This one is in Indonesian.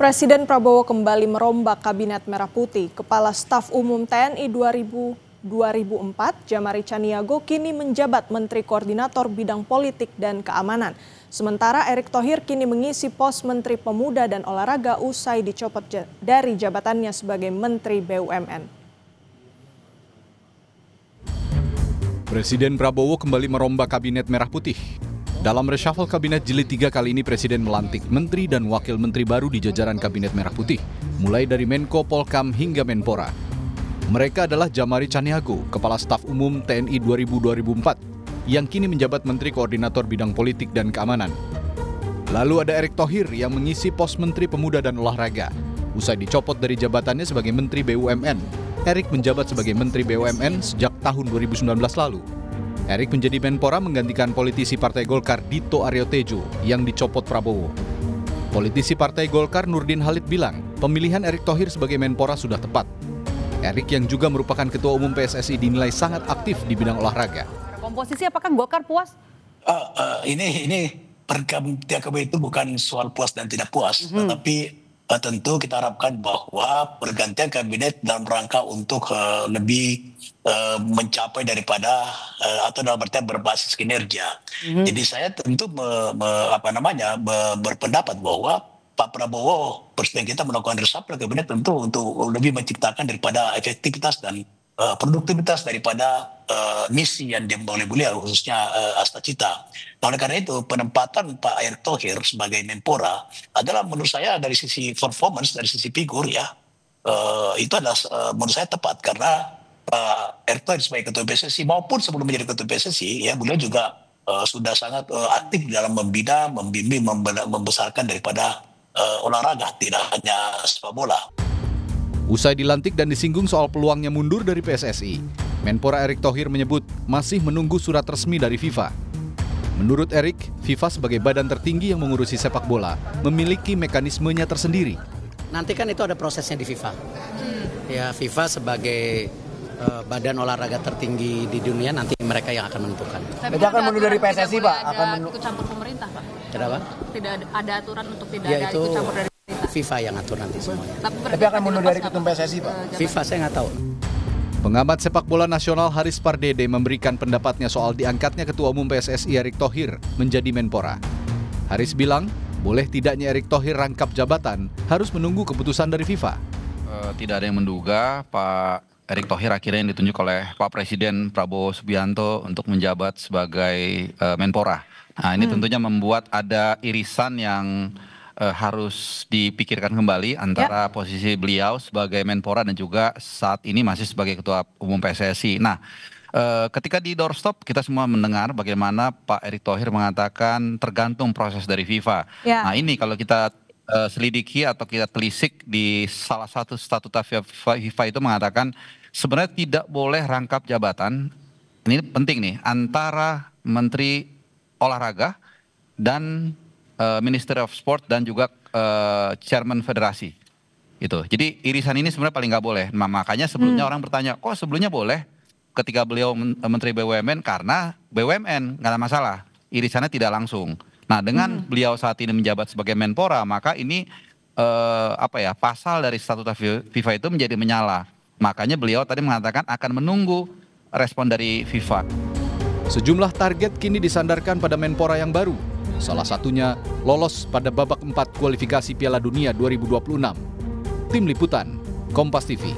Presiden Prabowo kembali merombak Kabinet Merah Putih. Kepala Staf Umum TNI 2004, Jamari Caniago, kini menjabat Menteri Koordinator Bidang Politik dan Keamanan. Sementara Erick Thohir kini mengisi pos Menteri Pemuda dan Olahraga usai dicopot dari jabatannya sebagai Menteri BUMN. Presiden Prabowo kembali merombak Kabinet Merah Putih. Dalam reshuffle Kabinet Jilid 3 kali ini, Presiden melantik Menteri dan Wakil Menteri baru di jajaran Kabinet Merah Putih, mulai dari Menko Polkam hingga Menpora. Mereka adalah Jamari Caniago, Kepala Staf Umum TNI 2004, yang kini menjabat Menteri Koordinator Bidang Politik dan Keamanan. Lalu ada Erick Thohir yang mengisi pos Menteri Pemuda dan Olahraga. Usai dicopot dari jabatannya sebagai Menteri BUMN, Erick menjabat sebagai Menteri BUMN sejak tahun 2019 lalu. Erick menjadi Menpora menggantikan politisi Partai Golkar Dito Aryo Tejo yang dicopot Prabowo. Politisi Partai Golkar Nurdin Halid bilang, pemilihan Erick Thohir sebagai Menpora sudah tepat. Erick yang juga merupakan Ketua Umum PSSI dinilai sangat aktif di bidang olahraga. Komposisi apakah Golkar puas? Ini PKB itu bukan soal puas dan tidak puas, tetapi tentu kita harapkan bahwa pergantian kabinet dalam rangka untuk lebih mencapai daripada atau dalam artian berbasis kinerja. Jadi saya tentu berpendapat bahwa Pak Prabowo, Presiden kita melakukan reshuffle kabinet tentu untuk lebih menciptakan daripada efektivitas dan produktivitas daripada misi yang dimulai beliau, khususnya Astacita. Nah, oleh karena itu penempatan Pak Erick Thohir sebagai Menpora adalah menurut saya dari sisi performance, dari sisi figur ya, itu adalah menurut saya tepat karena Pak Erick Thohir sebagai Ketua PSSI maupun sebelum menjadi Ketua PSSI ya, beliau juga sudah sangat aktif dalam membina, membimbing, membesarkan daripada olahraga, tidak hanya sepak bola. Usai dilantik dan disinggung soal peluangnya mundur dari PSSI, Menpora Erick Thohir menyebut masih menunggu surat resmi dari FIFA. Menurut Erick, FIFA sebagai badan tertinggi yang mengurusi sepak bola memiliki mekanismenya tersendiri. Nanti kan itu ada prosesnya di FIFA. Ya, FIFA sebagai badan olahraga tertinggi di dunia, nanti mereka yang akan menentukan. Tapi akan mundur dari PSSI, Pak? Akan ikut campur pemerintah, Pak? Kenapa? Tidak ada aturan untuk tidak Ya, ada itu ikut campur dari FIFA yang atur nanti semuanya. Tapi akan mundur dari ketum PSSI, Pak? FIFA saya nggak tahu. Pengamat sepak bola nasional Haris Pardede memberikan pendapatnya soal diangkatnya Ketua Umum PSSI Erick Thohir menjadi Menpora. Haris bilang, boleh tidaknya Erick Thohir rangkap jabatan harus menunggu keputusan dari FIFA. Tidak ada yang menduga Pak Erick Thohir akhirnya yang ditunjuk oleh Pak Presiden Prabowo Subianto untuk menjabat sebagai Menpora. Nah, ini tentunya membuat ada irisan yang harus dipikirkan kembali antara posisi beliau sebagai Menpora dan juga saat ini masih sebagai Ketua Umum PSSI. Nah, ketika di doorstop kita semua mendengar bagaimana Pak Erick Thohir mengatakan tergantung proses dari FIFA. Nah, ini kalau kita selidiki atau kita telisik di salah satu statuta FIFA itu mengatakan sebenarnya tidak boleh rangkap jabatan, ini penting nih, antara Menteri Olahraga dan Ministry of Sport dan juga Chairman Federasi. Gitu. Jadi irisan ini sebenarnya paling nggak boleh. Nah, makanya sebelumnya orang bertanya, kok sebelumnya boleh ketika beliau Menteri BUMN? Karena BUMN nggak ada masalah, irisannya tidak langsung. Nah, dengan beliau saat ini menjabat sebagai Menpora, maka ini pasal dari statuta FIFA itu menjadi menyala. Makanya beliau tadi mengatakan akan menunggu respon dari FIFA. Sejumlah target kini disandarkan pada Menpora yang baru. Salah satunya lolos pada babak 4 kualifikasi Piala Dunia 2026. Tim Liputan, Kompas TV.